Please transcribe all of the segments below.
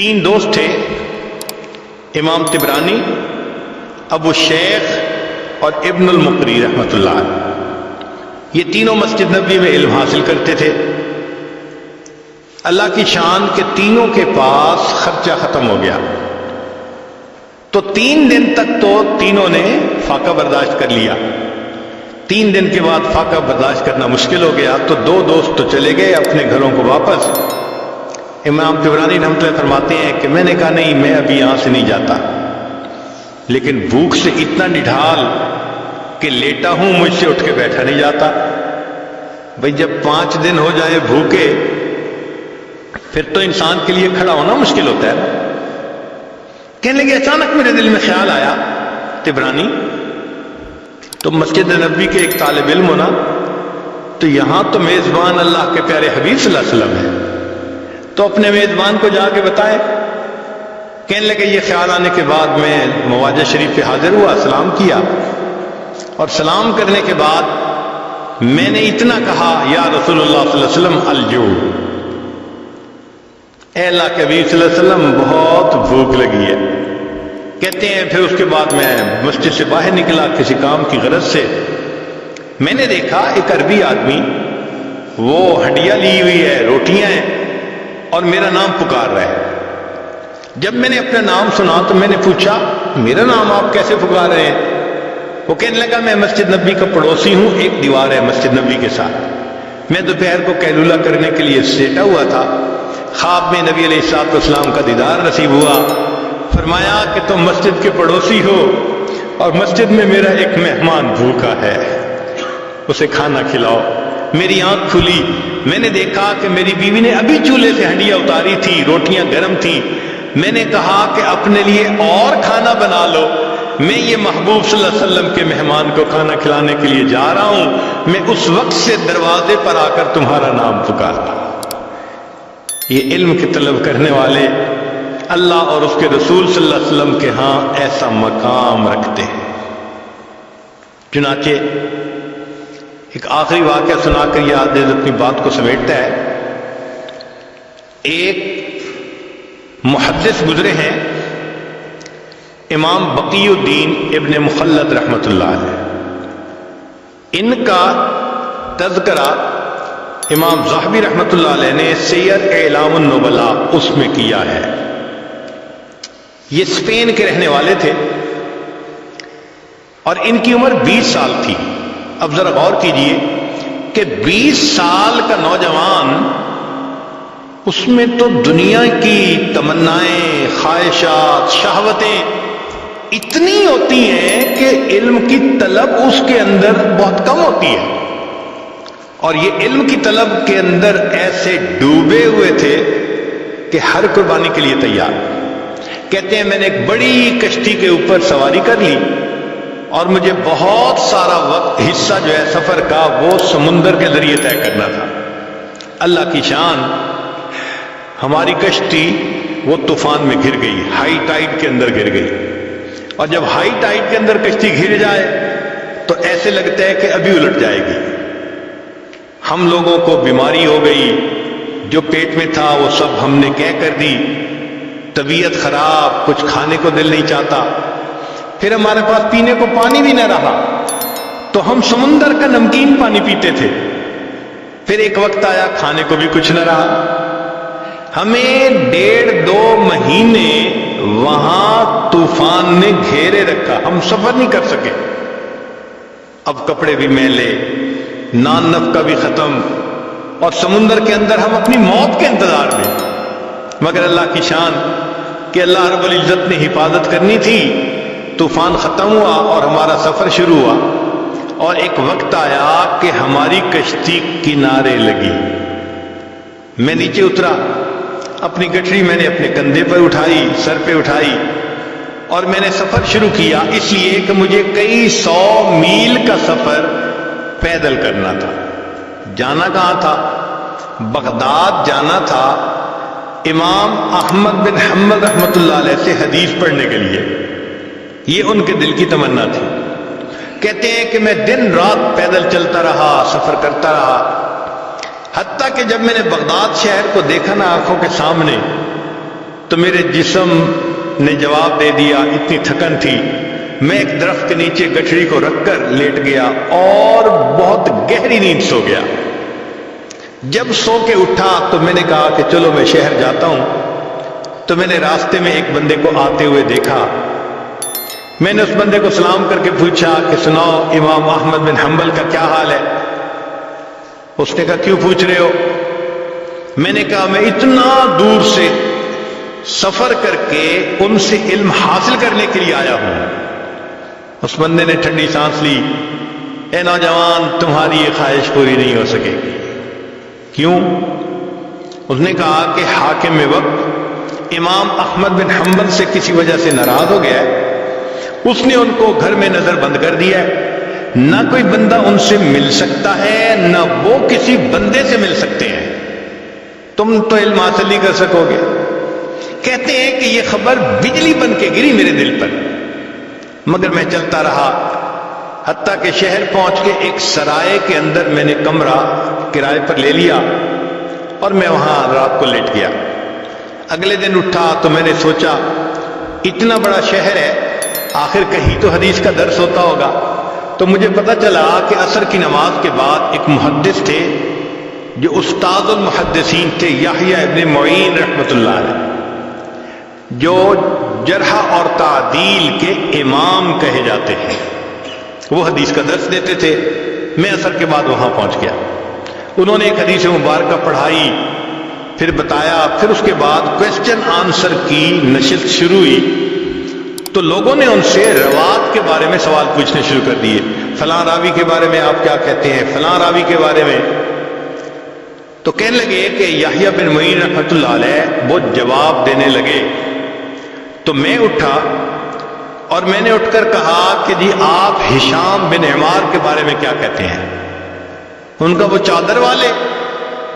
تین دوست تھے، امام طبرانی، ابو شیخ اور ابن المقری رحمۃ اللہ علیہ۔ یہ تینوں مسجد نبوی میں علم حاصل کرتے تھے۔ اللہ کی شان کے تینوں کے پاس خرچہ ختم ہو گیا، تو 3 دن تک تو تینوں نے فاقہ برداشت کر لیا۔ 3 دن کے بعد فاقہ برداشت کرنا مشکل ہو گیا، تو 2 دوست تو چلے گئے اپنے گھروں کو واپس۔ امام طبرانی رحمۃ اللہ فرماتے ہیں کہ میں نے کہا نہیں، میں ابھی یہاں سے نہیں جاتا، لیکن بھوک سے اتنا نڈھال کہ لیٹا ہوں، مجھ سے اٹھ کے بیٹھا نہیں جاتا۔ بھئی جب 5 دن ہو جائے بھوکے، پھر تو انسان کے لیے کھڑا ہونا مشکل ہوتا ہے۔ کہنے لگے اچانک میرے دل میں خیال آیا، طبرانی تو مسجد نبوی کے ایک طالب علم ہونا، تو یہاں تو میزبان اللہ کے پیارے حبیب صلی اللہ علیہ وسلم ہے، تو اپنے میزبان کو جا کے بتائے۔ کہنے لگے یہ خیال آنے کے بعد میں مواجہ شریف پہ حاضر ہوا، سلام کیا، اور سلام کرنے کے بعد میں نے اتنا کہا یا رسول اللہ صلی اللہ علیہ وسلم الجوع، اے اللہ کے حبیب صلی اللہ علیہ وسلم بہت بھوک لگی ہے۔ کہتے ہیں پھر اس کے بعد میں مسجد سے باہر نکلا کسی کام کی غرض سے، میں نے دیکھا ایک عربی آدمی، وہ ہڈیاں لی ہوئی ہے، روٹیاں ہیں، اور میرا نام پکار رہا ہے۔ جب میں نے اپنا نام سنا تو میں نے پوچھا میرا نام آپ کیسے پکار رہے ہیں؟ وہ کہنے لگا میں مسجد نبوی کا پڑوسی ہوں، ایک دیوار ہے مسجد نبوی کے ساتھ، میں دوپہر کو قیلولہ کرنے کے لیے لیٹا ہوا تھا، خواب میں نبی علیہ السلام کا دیدار نصیب ہوا، فرمایا کہ تم مسجد کے پڑوسی ہو اور مسجد میں میرا ایک مہمان بھوکا ہے، اسے کھانا کھلاؤ۔ میری آنکھ کھلی، میں نے دیکھا کہ میری بیوی نے ابھی چولہے سے ہنڈیاں اتاری تھی، روٹیاں گرم تھیں۔ میں نے کہا کہ اپنے لیے اور کھانا بنا لو، میں یہ محبوب صلی اللہ علیہ وسلم کے مہمان کو کھانا کھلانے کے لیے جا رہا ہوں، میں اس وقت سے دروازے پر آ کر تمہارا نام پکارتا۔ یہ علم کے طلب کرنے والے اللہ اور اس کے رسول صلی اللہ علیہ وسلم کے ہاں ایسا مقام رکھتے ہیں۔ چنانچہ ایک آخری واقعہ سنا کر یہ آدمی اپنی بات کو سمیٹتا ہے۔ ایک محدث گزرے ہیں، امام بقی الدین ابن مخلد رحمۃ اللہ علیہ، ان کا تذکرہ امام ذہبی رحمۃ اللہ علیہ نے سیر اعلام النبلاء اس میں کیا ہے۔ یہ اسپین کے رہنے والے تھے اور ان کی عمر 20 سال تھی۔ اب ذرا غور کیجئے کہ 20 سال کا نوجوان، اس میں تو دنیا کی تمنائیں، خواہشات، شہوتیں اتنی ہوتی ہیں کہ علم کی طلب اس کے اندر بہت کم ہوتی ہے، اور یہ علم کی طلب کے اندر ایسے ڈوبے ہوئے تھے کہ ہر قربانی کے لیے تیار۔ کہتے ہیں میں نے ایک بڑی کشتی کے اوپر سواری کر لی، اور مجھے بہت سارا وقت حصہ جو ہے سفر کا وہ سمندر کے ذریعے طے کرنا تھا۔ اللہ کی شان، ہماری کشتی وہ طوفان میں گر گئی، ہائی ٹائیڈ کے اندر گر گئی، اور جب ہائی ٹائیڈ کے اندر کشتی گر جائے تو ایسے لگتا ہے کہ ابھی الٹ جائے گی۔ ہم لوگوں کو بیماری ہو گئی، جو پیٹ میں تھا وہ سب ہم نے کہہ کر دی، طبیعت خراب، کچھ کھانے کو دل نہیں چاہتا، پھر ہمارے پاس پینے کو پانی بھی نہ رہا تو ہم سمندر کا نمکین پانی پیتے تھے۔ پھر ایک وقت آیا کھانے کو بھی کچھ نہ رہا، ہمیں 1.5-2 مہینے وہاں طوفان نے گھیرے رکھا، ہم سفر نہیں کر سکے۔ اب کپڑے بھی میلے، نان نفقہ بھی ختم، اور سمندر کے اندر ہم اپنی موت کے انتظار میں۔ مگر اللہ کی شان کہ اللہ رب العزت نے حفاظت کرنی تھی، طوفان ختم ہوا اور ہمارا سفر شروع ہوا، اور ایک وقت آیا کہ ہماری کشتی کنارے لگی۔ میں نیچے اترا، اپنی گٹھری میں نے اپنے کندھے پر اٹھائی، سر پہ اٹھائی، اور میں نے سفر شروع کیا، اس لیے کہ مجھے کئی 100 میل کا سفر پیدل کرنا تھا۔ جانا کہاں تھا؟ بغداد جانا تھا، امام احمد بن حنبل رحمۃ اللہ علیہ سے حدیث پڑھنے کے لیے۔ یہ ان کے دل کی تمنا تھی۔ کہتے ہیں کہ میں دن رات پیدل چلتا رہا، سفر کرتا رہا، حتیٰ کہ جب میں نے بغداد شہر کو دیکھا نا آنکھوں کے سامنے، تو میرے جسم نے جواب دے دیا، اتنی تھکن تھی، میں ایک درخت کے نیچے گٹھڑی کو رکھ کر لیٹ گیا اور بہت گہری نیند سو گیا۔ جب سو کے اٹھا تو میں نے کہا کہ چلو میں شہر جاتا ہوں، تو میں نے راستے میں ایک بندے کو آتے ہوئے دیکھا۔ میں نے اس بندے کو سلام کر کے پوچھا کہ سناؤ امام احمد بن حنبل کا کیا حال ہے؟ اس نے کہا کیوں پوچھ رہے ہو؟ میں نے کہا میں اتنا دور سے سفر کر کے ان سے علم حاصل کرنے کے لیے آیا ہوں۔ اس بندے نے ٹھنڈی سانس لی، اے نوجوان تمہاری یہ خواہش پوری نہیں ہو سکے گی۔ کیوں؟ اس نے کہا کہ حاکم وقت امام احمد بن حنبل سے کسی وجہ سے ناراض ہو گیا ہے، اس نے ان کو گھر میں نظر بند کر دیا ہے، نہ کوئی بندہ ان سے مل سکتا ہے نہ وہ کسی بندے سے مل سکتے ہیں، تم تو علم حاصل نہیں کر سکو گے۔ کہتے ہیں کہ یہ خبر بجلی بن کے گری میرے دل پر، مگر میں چلتا رہا حتیٰ کہ شہر پہنچ کے ایک سرائے کے اندر میں نے کمرہ کرائے پر لے لیا اور میں وہاں رات کو لیٹ گیا۔ اگلے دن اٹھا تو میں نے سوچا اتنا بڑا شہر ہے، آخر کہیں تو حدیث کا درس ہوتا ہوگا۔ تو مجھے پتہ چلا کہ عصر کی نماز کے بعد ایک محدث تھے جو استاد المحدثین تھے، یحییٰ ابن معین رحمۃ اللہ علیہ، جو جرح اور تعدیل کے امام کہے جاتے ہیں۔ وہ حدیث کا درس دیتے تھے۔ میں عصر کے بعد وہاں پہنچ گیا، انہوں نے ایک حدیث مبارکہ پڑھائی، پھر بتایا، پھر اس کے بعد کویسچن آنسر کی نشست شروع ہوئی۔ تو لوگوں نے ان سے روات کے بارے میں سوال پوچھنے شروع کر دیے، فلاں راوی کے بارے میں آپ کیا کہتے ہیں، فلاں راوی کے بارے میں۔ تو کہنے لگے کہ یحییٰ بن معین رحمۃ اللہ علیہ وہ جواب دینے لگے۔ تو میں اٹھا اور میں نے اٹھ کر کہا کہ جی آپ ہشام بن عمار کے بارے میں کیا کہتے ہیں؟ ان کا وہ چادر والے؟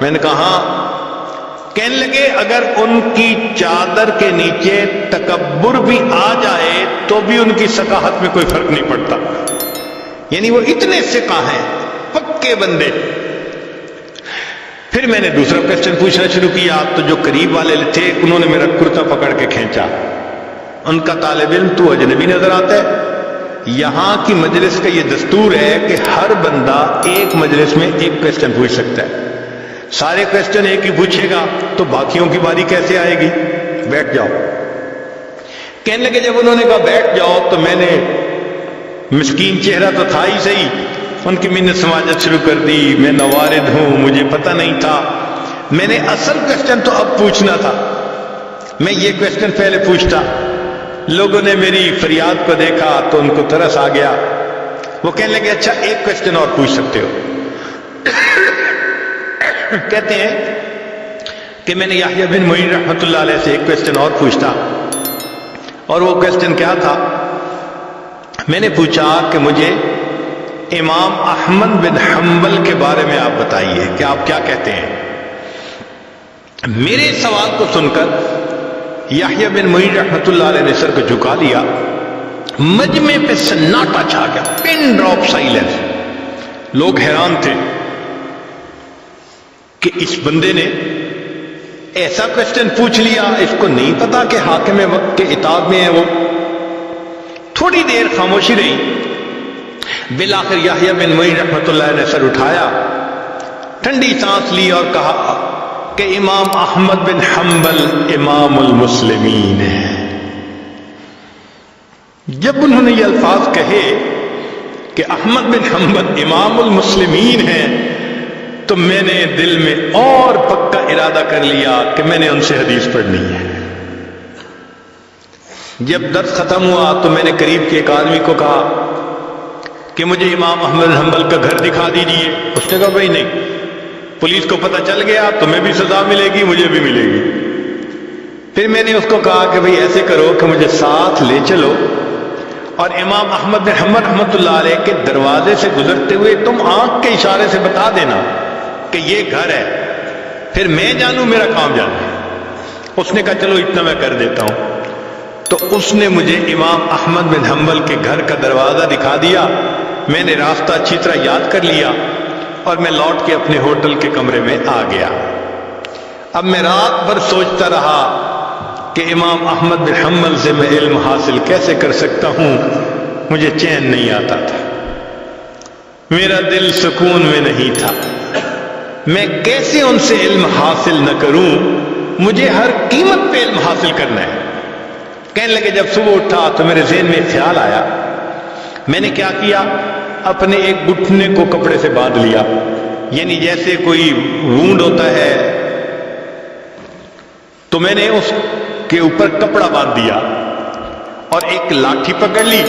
میں نے کہا ہاں۔ کہنے لگے اگر ان کی چادر کے نیچے تکبر بھی آ جائے تو بھی ان کی ثقافت میں کوئی فرق نہیں پڑتا، یعنی وہ اتنے ثقہ ہیں، پکے بندے۔ پھر میں نے دوسرا کویسچن پوچھنا شروع کیا تو جو قریب والے تھے انہوں نے میرا کرتا پکڑ کے کھینچا۔ ان کا طالب علم تو اجنبی نظر آتا ہے، یہاں کی مجلس کا یہ دستور ہے کہ ہر بندہ ایک مجلس میں ایک کویسچن پوچھ سکتا ہے، سارے کویسچن ایک ہی پوچھے گا تو باقیوں کی باری کیسے آئے گی؟ بیٹھ جاؤ۔ کہنے لگے جب انہوں نے کہا بیٹھ جاؤ تو میں نے، مسکین چہرہ تو تھا ہی صحیح، ان کی منت سماجت شروع کر دی، میں نوارد ہوں، مجھے پتہ نہیں تھا، میں نے اصل کویسچن تو اب پوچھنا تھا، میں یہ کویسچن پہلے پوچھتا۔ لوگوں نے میری فریاد کو دیکھا تو ان کو ترس آ گیا، وہ کہنے لگے اچھا ایک کویسچن اور پوچھ سکتے ہو۔ کہتے ہیں کہ میں نے یحییٰ بن معین رحمۃ اللہ علیہ سے ایک کویسچن اور پوچھتا، اور وہ کویسچن کیا تھا؟ میں نے پوچھا کہ مجھے امام احمد بن حنبل کے بارے میں آپ بتائیے کہ آپ کیا کہتے ہیں۔ میرے سوال کو سن کر یحییٰ بن معین رحمۃ اللہ علیہ نے سر کو جھکا لیا، مجمع پہ سناٹا چھا گیا، پن ڈراپ سائلنس۔ لوگ حیران تھے کہ اس بندے نے ایسا کویسچن پوچھ لیا، اس کو نہیں پتا کہ حاکم وقت کے اطاعت میں ہے وہ۔ تھوڑی دیر خاموشی رہی، بالآخر یحییٰ بن معین رحمۃ اللہ نے سر اٹھایا، ٹھنڈی سانس لی اور کہا کہ امام احمد بن حنبل امام المسلمین ہے۔ جب انہوں نے یہ الفاظ کہے کہ احمد بن حنبل امام المسلمین ہیں تو میں نے دل میں اور پکا ارادہ کر لیا کہ میں نے ان سے حدیث پڑھنی ہے۔ جب درس ختم ہوا تو میں نے قریب کے ایک آدمی کو کہا کہ مجھے امام احمد بن حنبل کا گھر دکھا دیجیے۔ اس نے کہا بھائی نہیں، پولیس کو پتہ چل گیا تمہیں بھی سزا ملے گی، مجھے بھی ملے گی۔ پھر میں نے اس کو کہا کہ بھائی ایسے کرو کہ مجھے ساتھ لے چلو اور امام احمد بن حنبل رحمۃ اللہ علیہ کے دروازے سے گزرتے ہوئے تم آنکھ کے اشارے سے بتا دینا کہ یہ گھر ہے، پھر میں جانوں میرا کام جانا ہے۔ اس نے کہا چلو اتنا میں کر دیتا ہوں۔ تو اس نے مجھے امام احمد بن حنبل کے گھر کا دروازہ دکھا دیا، میں نے راستہ اچھی طرح یاد کر لیا اور میں لوٹ کے اپنے ہوٹل کے کمرے میں آ گیا۔ اب میں رات بھر سوچتا رہا کہ امام احمد بن حنبل سے میں علم حاصل کیسے کر سکتا ہوں، مجھے چین نہیں آتا تھا، میرا دل سکون میں نہیں تھا، میں کیسے ان سے علم حاصل نہ کروں، مجھے ہر قیمت پہ علم حاصل کرنا ہے۔ کہنے لگے جب صبح اٹھا تو میرے ذہن میں ایک خیال آیا، میں نے کیا کیا، اپنے ایک گھٹنے کو کپڑے سے باندھ لیا، یعنی جیسے کوئی وونڈ ہوتا ہے تو میں نے اس کے اوپر کپڑا باندھ دیا اور ایک لاٹھی پکڑ لی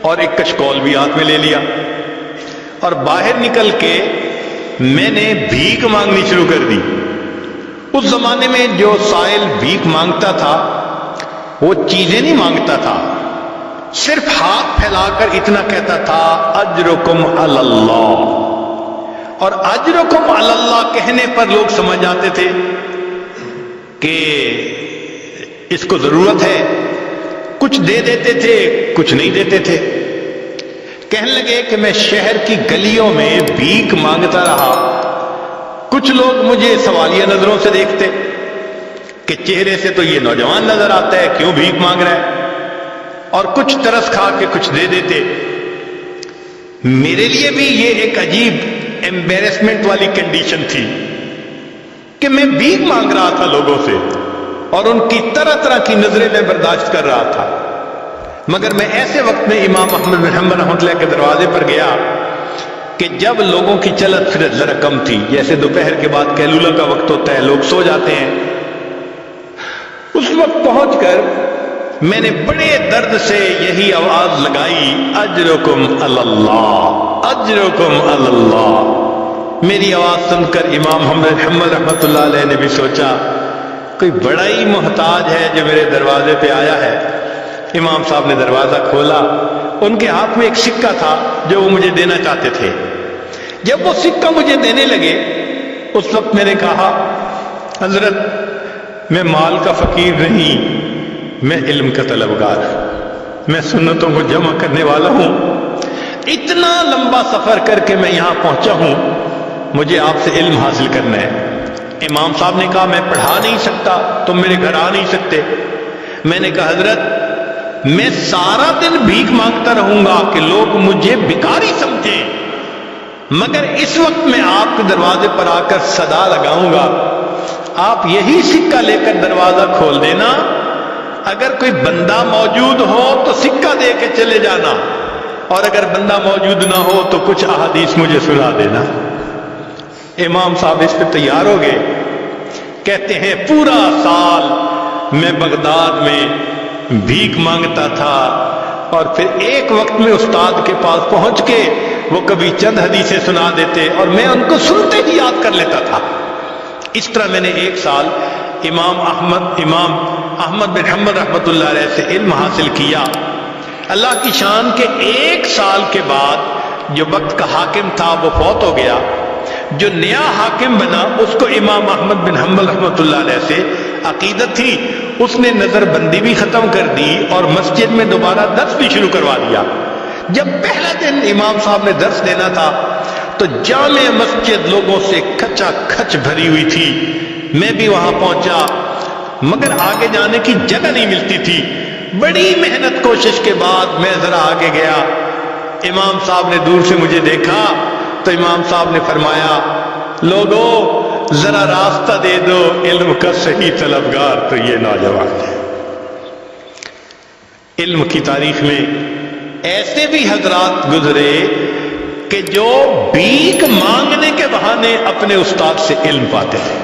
اور ایک کشکول بھی ہاتھ میں لے لیا، اور باہر نکل کے میں نے بھیک مانگنی شروع کر دی۔ اس زمانے میں جو سائل بھیک مانگتا تھا وہ چیزیں نہیں مانگتا تھا، صرف ہاتھ پھیلا کر اتنا کہتا تھا اجرکم علی اللہ، اور اجرکم علی اللہ کہنے پر لوگ سمجھ جاتے تھے کہ اس کو ضرورت ہے، کچھ دے دیتے تھے کچھ نہیں دیتے تھے۔ کہنے لگے کہ میں شہر کی گلیوں میں بھیک مانگتا رہا، کچھ لوگ مجھے سوالیہ نظروں سے دیکھتے کہ چہرے سے تو یہ نوجوان نظر آتا ہے، کیوں بھیک مانگ رہا ہے، اور کچھ ترس کھا کے کچھ دے دیتے۔ میرے لیے بھی یہ ایک عجیب ایمبیرسمنٹ والی کنڈیشن تھی کہ میں بھیک مانگ رہا تھا لوگوں سے، اور ان کی طرح طرح کی نظریں میں برداشت کر رہا تھا۔ مگر میں ایسے وقت میں امام احمد بن حنبل رحمۃ اللہ کے دروازے پر گیا کہ جب لوگوں کی چلت پھرت ذرا کم تھی، جیسے دوپہر کے بعد قیلولہ کا وقت ہوتا ہے، لوگ سو جاتے ہیں۔ اس وقت پہنچ کر میں نے بڑے درد سے یہی آواز لگائی، اجرکم علی اللہ، اجرکم علی اللہ۔ میری آواز سن کر امام احمد بن حنبل رحمۃ اللہ علیہ نے بھی سوچا کوئی بڑا ہی محتاج ہے جو میرے دروازے پہ آیا ہے۔ امام صاحب نے دروازہ کھولا، ان کے ہاتھ میں ایک سکہ تھا جو وہ مجھے دینا چاہتے تھے۔ جب وہ سکہ مجھے دینے لگے اس وقت میں نے کہا، حضرت میں مال کا فقیر نہیں، میں علم کا طلبگار، میں سنتوں کو جمع کرنے والا ہوں، اتنا لمبا سفر کر کے میں یہاں پہنچا ہوں، مجھے آپ سے علم حاصل کرنا ہے۔ امام صاحب نے کہا میں پڑھا نہیں سکتا، تم میرے گھر آ نہیں سکتے۔ میں نے کہا حضرت میں سارا دن بھیک مانگتا رہوں گا کہ لوگ مجھے بھکاری سمجھیں، مگر اس وقت میں آپ کے دروازے پر آ کر صدا لگاؤں گا، آپ یہی سکہ لے کر دروازہ کھول دینا، اگر کوئی بندہ موجود ہو تو سکہ دے کے چلے جانا، اور اگر بندہ موجود نہ ہو تو کچھ احادیث مجھے سنا دینا۔ امام صاحب اس پہ تیار ہو گئے، کہتے ہیں پورا سال میں بغداد میں بھیک مانگتا تھا، اور پھر ایک وقت میں استاد کے پاس پہنچ کے وہ کبھی چند حدیثیں سنا دیتے اور میں ان کو سنتے ہی یاد کر لیتا تھا۔ اس طرح میں نے ایک سال امام احمد بن حنبل رحمۃ اللہ علیہ سے علم حاصل کیا۔ اللہ کی شان کے ایک سال کے بعد جو وقت کا حاکم تھا وہ فوت ہو گیا، جو نیا حاکم بنا اس کو امام احمد بن حنبل رحمۃ اللہ علیہ سے عقیدت تھی، اس نے نظر بندی بھی ختم کر دی اور مسجد میں دوبارہ درس بھی شروع کروا دیا۔ جب پہلا دن امام صاحب نے درس دینا تھا تو جامع مسجد لوگوں سے کھچا کھچ بھری ہوئی تھی، میں بھی وہاں پہنچا مگر آگے جانے کی جگہ نہیں ملتی تھی۔ بڑی محنت کوشش کے بعد میں ذرا آگے گیا، امام صاحب نے دور سے مجھے دیکھا تو امام صاحب نے فرمایا، لوگوں ذرا راستہ دے دو، علم کا صحیح طلبگار تو یہ نوجوان ہے۔ علم کی تاریخ میں ایسے بھی حضرات گزرے کہ جو بھیک مانگنے کے بہانے اپنے استاد سے علم پاتے تھے۔